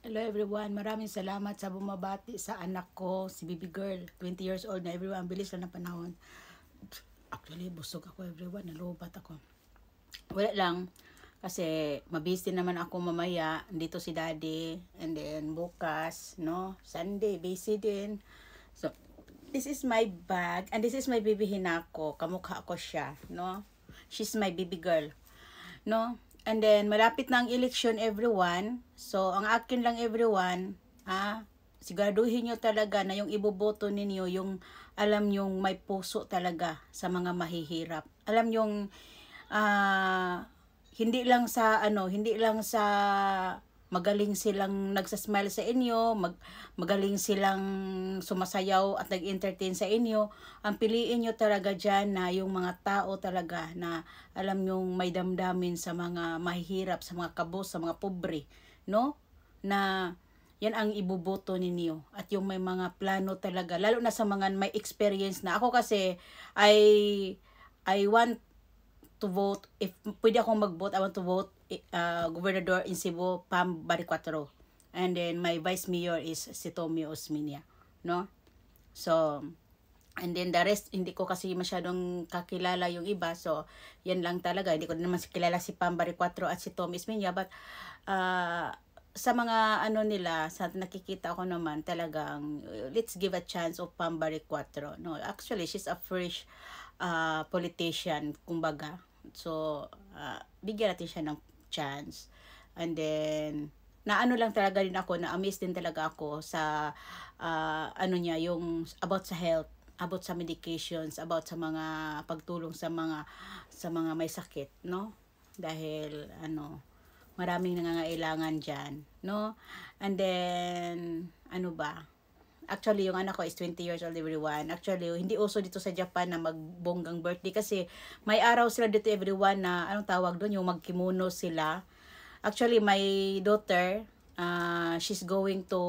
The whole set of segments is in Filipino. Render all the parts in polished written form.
Hello everyone, maraming salamat sa bumabati sa anak ko, si baby girl, 20 years old na everyone, bilis lang ng panahon. Actually, busog ako everyone, nalubat ako. Wala lang, kasi mabisi naman ako mamaya, dito si daddy, and then bukas, no, Sunday, busy din. So, this is my bag, and this is my baby Hinako, kamukha ko siya, no. She's my baby girl, no? And then, malapit na ang election, everyone. So, ang akin lang, everyone, siguraduhin nyo talaga na yung iboboto ninyo, yung alam nyong may puso talaga sa mga mahihirap. Alam nyong, hindi lang sa, hindi lang sa magaling silang nagsasmile sa inyo, magaling silang sumasayaw at nag-entertain sa inyo. Ang piliin nyo talaga dyan na yung mga tao talaga na alam nyong may damdamin sa mga mahihirap, sa mga kabos, sa mga pobre, no? Na yan ang ibuboto ninyo. At yung may mga plano talaga, lalo na sa mga may experience na. Ako kasi, I want to vote, if pwede akong mag-vote, I want to vote Gobernador in Cebu, Pam Baricuatro. And then my vice mayor is si Tommy Osminia, no? So, and then the rest, hindi ko kasi masyadong kakilala yung iba. So, yan lang talaga. Hindi ko naman kilala si Pam Baricuatro at si Tommy Osminia. But, sa mga nila, sa nakikita ko naman talagang, let's give a chance of Pam Baricuatro. No, actually, she's a fresh politician, kumbaga. So, bigyan natin siya ng chance. And then, lang talaga din ako, na-amaze din talaga ako sa, niya, yung about sa health, about sa medications, about sa mga pagtulong sa mga may sakit, no? Dahil, maraming nangangailangan dyan, no? And then, ba? Actually, yung anak ko is 20 years old, everyone. Actually, hindi uso dito sa Japan na magbonggang birthday kasi may araw sila dito, everyone, na anong tawag doon, yung magkimono sila. Actually, my daughter, she's going to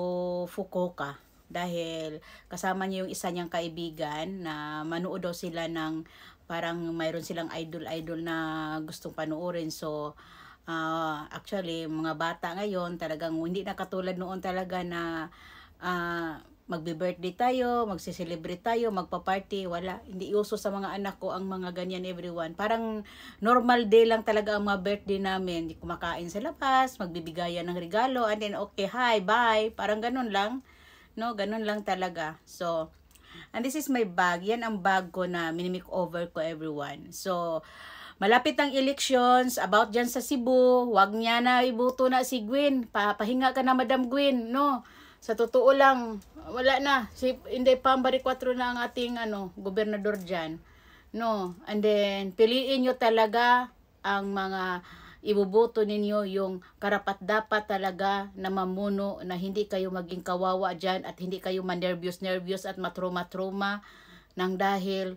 Fukuoka dahil kasama niya yung isa niyang kaibigan na manood daw sila ng parang mayroon silang idol na gustong panoorin. So, actually, mga bata ngayon talagang hindi na katulad noon talaga na magbe-birthday tayo, magse-celebrate tayo, magpa-party, wala. Hindi uso sa mga anak ko ang mga ganyan, everyone. Parang normal day lang talaga ang mga birthday namin. Hindi kumakain sa labas, magbibigayan ng regalo, and then okay, hi, bye. Parang ganun lang. No, ganun lang talaga. So, and this is my bag. Yan ang bag ko na minimake over ko, everyone. So, malapit ang elections, about dyan sa Cebu, wag niya na ibuto na si Gwen. Pahinga ka na, Madam Gwen, no? Sa totoo lang, wala na. Si Inday Pambari 4 na ang ating gobernador dyan. No? And then, piliin nyo talaga ang mga ibuboto ninyo, yung karapat-dapat talaga na mamuno, na hindi kayo maging kawawa dyan at hindi kayo manervyos-nervyos at matroma-troma nang dahil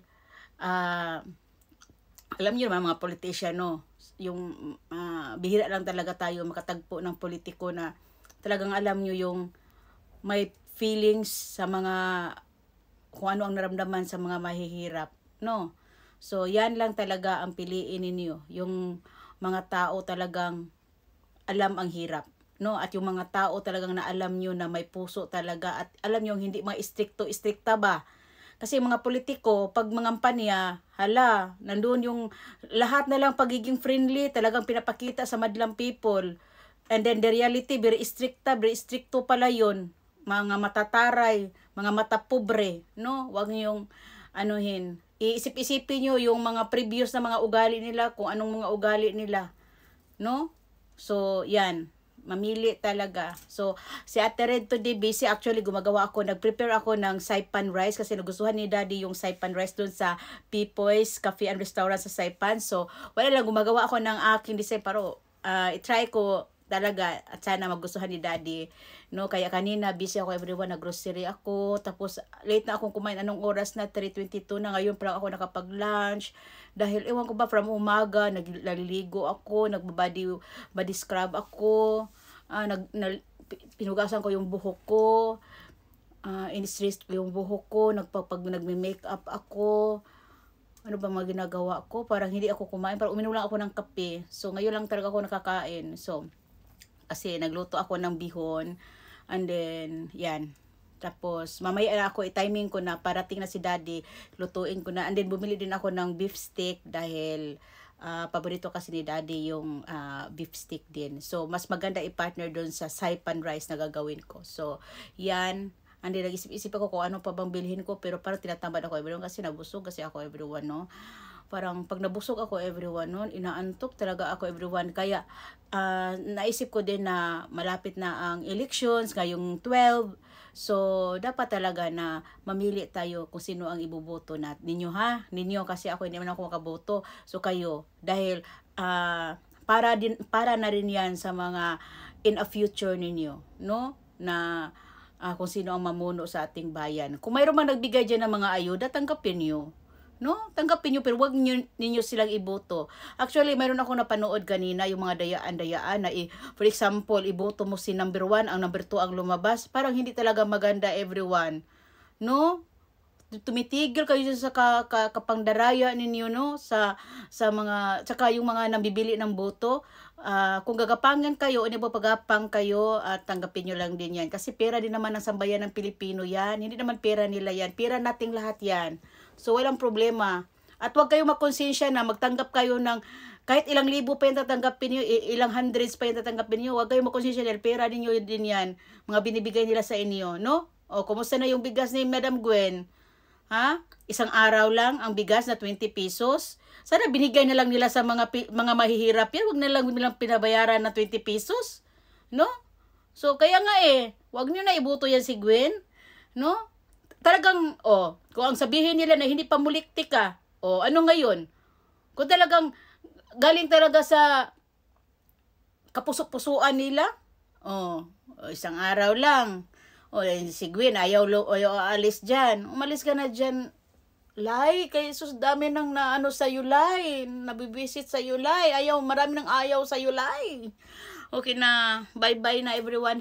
alam niyo naman mga politician, no? Yung bihira lang talaga tayo makatagpo ng politiko na talagang alam niyo yung may feelings sa mga kung ano ang naramdaman sa mga mahihirap, no? So, yan lang talaga ang piliin ninyo. Yung mga tao talagang alam ang hirap, no? At yung mga tao talagang na alam nyo na may puso talaga at alam nyo hindi mga istrikta ba? Kasi mga politiko, pag mangampanya, hala, nandun yung lahat na lang pagiging friendly, talagang pinapakita sa madlang people. And then the reality, very stricto pala yun. Mga matataray, mga matapobre, no? Huwag niyong anuhin. Iisip-isipin niyo yung mga previous na mga ugali nila, kung anong mga ugali nila, no? So, yan. Mamili talaga. So, si Ate Red today busy. Actually, nag-prepare ako ng saipan rice kasi nagustuhan ni Daddy yung saipan rice dun sa Pipoy's Cafe and Restaurant sa Saipan. So, wala lang, gumagawa ako ng aking design. Pero, i-try ko talaga at sana magustuhan ni Daddy, no? Kaya kanina busy ako, everyone, nag-grocery ako, tapos late na akong kumain, anong oras na, 3:22 na, ngayon pa lang ako nakapag-lunch dahil ewan ko ba, from umaga nagliligo ako, body scrub ako, pinugasan ko yung buhok ko, in-stress ko yung buhok ko, nagme-makeup ako. Ano ba mga ginagawa ko? Parang hindi ako kumain. Parang uminom lang ako ng kape. So, ngayon lang talaga ako nakakain. So, kasi nagluto ako ng bihon. And then, yan. Tapos, mamaya na ako, timing ko na, parating na si daddy, lutuin ko na. And then, bumili din ako ng beef steak dahil paborito kasi ni daddy yung beef steak din. So, mas maganda i-partner doon sa saipan rice na gagawin ko. So, yan. And then, nag-isip-isip ako kung ano pa bang bilhin ko, pero parang tinatamad ako everyone kasi nabusog kasi ako everyone, no? Parang pag nabusog ako everyone noon, inaantok talaga ako everyone. Kaya naisip ko din na malapit na ang elections ngayong 12. So dapat talaga na mamili tayo kung sino ang iboboto ninyo ha. Ninyo kasi ako hindi man ako makaboto. So kayo dahil para na rin 'yan sa mga in a future ninyo, no? Na kung sino ang mamuno sa ating bayan. Kung mayroon man nagbigay diyan ng mga ayuda, tanggapin niyo. No? Tanggapin nyo, pero wag ninyo silang iboto. Actually, mayroon ako napanood kanina, yung mga dayaan-dayaan na, for example, iboto mo si number 1, ang number 2 ang lumabas. Parang hindi talaga maganda everyone. No? Tumitigil kayo sa kapangdaraya ninyo, no? Sa mga, saka yung mga nambibili ng boto. Kung gagapangan kayo, o ba pagapang kayo, tanggapin nyo lang din yan. Kasi pera din naman ng sambayan ng Pilipino yan. Hindi naman pera nila yan. Pera nating lahat yan. So, walang problema. At huwag kayo makonsensya na magtanggap kayo ng kahit ilang libo pa yung tatanggapin nyo, ilang hundreds pa yung tatanggapin nyo. Huwag kayo makonsensya dahil pera ninyo din yan. Mga binibigay nila sa inyo, no? O, kumusta na yung bigas ni Madam Gwen? Ha? Isang araw lang ang bigas na 20 pesos. Sana binigay na lang nila sa mga mahihirap yan. Huwag na lang nilang pinabayaran na 20 pesos. No? So, kaya nga huwag nyo na ibuto yan si Gwen. No? Talagang, kung ang sabihin nila na hindi pa muliktik ka, ano ngayon? Kung talagang galing talaga sa kapuso-pusuan nila, isang araw lang. Si Gwen, ayaw alis dyan. Umalis ka na dyan, Lai. Kay Jesus, dami nang naano sa'yo, Lai. Nabibisit sa'yo, Lai. Marami nang ayaw sa'yo, Lai. Okay na, bye-bye na everyone.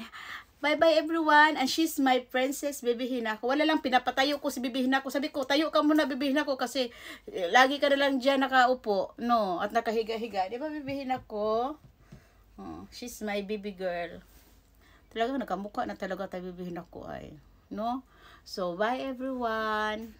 Bye-bye everyone. And she's my princess, Baby Hinako. Wala lang, pinapatayo ko si Baby Hinako. Sabi ko, tayo ka muna, Baby Hinako, kasi lagi ka na lang dyan nakaupo. No, at nakahiga-higa. Di ba, Baby Hinako? She's my baby girl. Talagang nakamukha na talaga tayo, Baby Hinako ay. No? So, bye everyone.